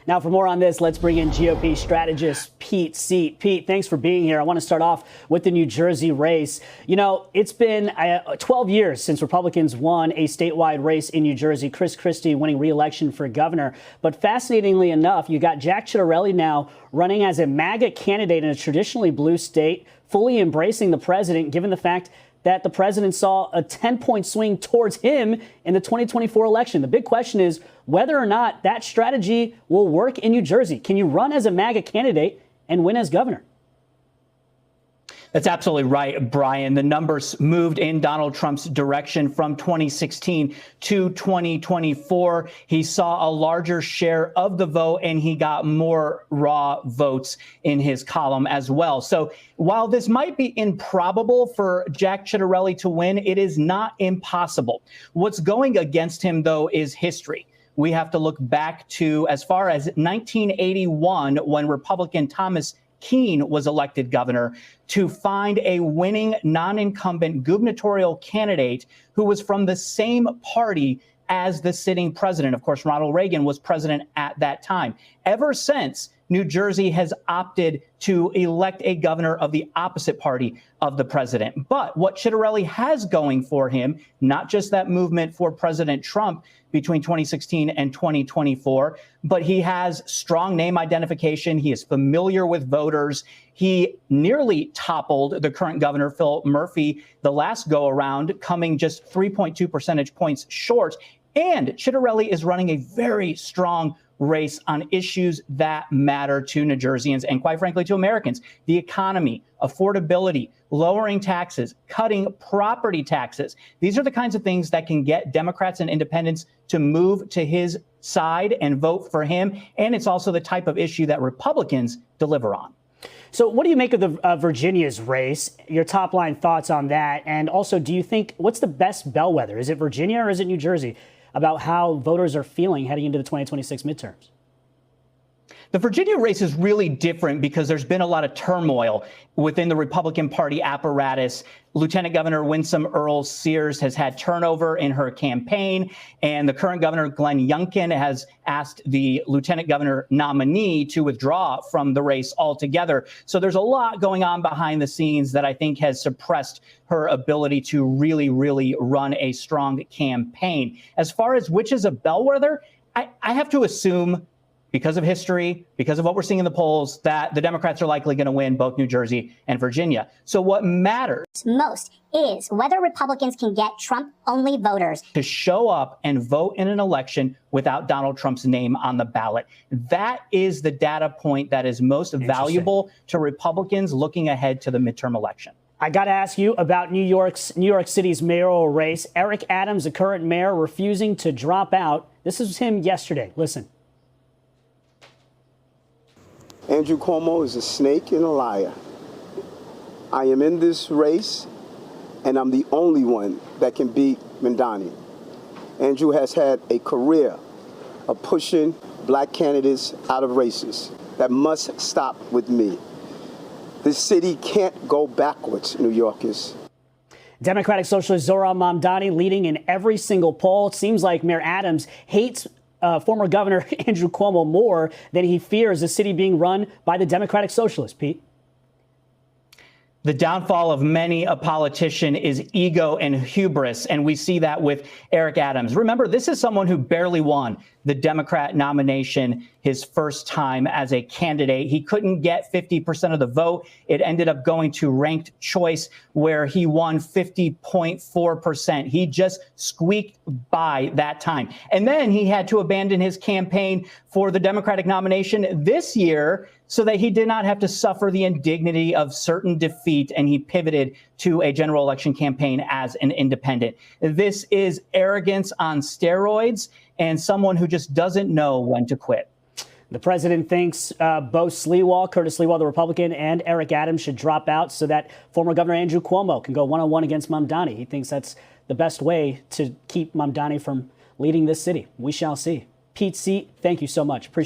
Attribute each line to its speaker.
Speaker 1: Now, for more on this, let's bring in GOP strategist Pete Seat. Pete, thanks for being here. I want to start off with the New Jersey race. You know, it's been 12 years since Republicans won a statewide race in New Jersey, Chris Christie winning re-election for governor. But fascinatingly enough, you got Jack Ciattarelli now running as a MAGA candidate in a traditionally blue state, fully embracing the president, given the fact that the president saw a 10-point swing towards him in the 2024 election. The big question is whether or not that strategy will work in New Jersey. Can you run as a MAGA candidate and win as governor?
Speaker 2: That's absolutely right, Brian. The numbers moved in Donald Trump's direction from 2016 to 2024. He saw a larger share of the vote and he got more raw votes in his column as well. So while this might be improbable for Jack Ciattarelli to win, it is not impossible. What's going against him, though, is history. We have to look back to as far as 1981 when Republican Thomas Keene was elected governor to find a winning non-incumbent gubernatorial candidate who was from the same party as the sitting president. Of course, Ronald Reagan was president at that time. Ever since, New Jersey has opted to elect a governor of the opposite party of the president. But what Ciattarelli has going for him, not just that movement for President Trump between 2016 and 2024, but he has strong name identification. He is familiar with voters. He nearly toppled the current governor, Phil Murphy, the last go around, coming just 3.2 percentage points short. And Ciattarelli is running a very strong race on issues that matter to New Jerseyans and, quite frankly, to Americans. The economy, affordability, lowering taxes, cutting property taxes. These are the kinds of things that can get Democrats and independents to move to his side and vote for him. And it's also the type of issue that Republicans deliver on.
Speaker 1: So what do you make of the Virginia's race? Your top line thoughts on that? And also, do you think what's the best bellwether? Is it Virginia or is it New Jersey about how voters are feeling heading into the 2026 midterms?
Speaker 2: The Virginia race is really different because there's been a lot of turmoil within the Republican Party apparatus. Lieutenant Governor Winsome Earl-Sears has had turnover in her campaign, and the current governor, Glenn Youngkin, has asked the lieutenant governor nominee to withdraw from the race altogether. So there's a lot going on behind the scenes that I think has suppressed her ability to really run a strong campaign. As far as which is a bellwether, I have to assume, because of history, because of what we're seeing in the polls, that the Democrats are likely going to win both New Jersey and Virginia. So what matters
Speaker 3: most is whether Republicans can get Trump-only voters
Speaker 2: to show up and vote in an election without Donald Trump's name on the ballot. That is the data point that is most valuable to Republicans looking ahead to the midterm election.
Speaker 1: I got to ask you about New York City's mayoral race. Eric Adams, the current mayor, refusing to drop out. This is him yesterday. Listen.
Speaker 4: Andrew Cuomo is a snake and a liar. I am in this race, and I'm the only one that can beat Mamdani. Andrew has had a career of pushing black candidates out of races. That must stop with me. This city can't go backwards, New Yorkers.
Speaker 1: Democratic Socialist Zohran Mamdani leading in every single poll. It seems like Mayor Adams hates former Governor Andrew Cuomo more than he fears the city being run by the Democratic Socialists. Pete?
Speaker 2: The downfall of many a politician is ego and hubris, and we see that with Eric Adams. Remember, this is someone who barely won the Democrat nomination his first time as a candidate. He couldn't get 50% of the vote. It ended up going to ranked choice, where he won 50.4%. He just squeaked by that time. And then he had to abandon his campaign for the Democratic nomination this year so that he did not have to suffer the indignity of certain defeat, and he pivoted to a general election campaign as an independent. This is arrogance on steroids and someone who just doesn't know when to quit.
Speaker 1: The president thinks both Curtis Sliwa, the Republican, and Eric Adams should drop out so that former Governor Andrew Cuomo can go one-on-one against Mamdani. He thinks that's the best way to keep Mamdani from leading this city. We shall see. Pete Seat, thank you so much. Appreciate it.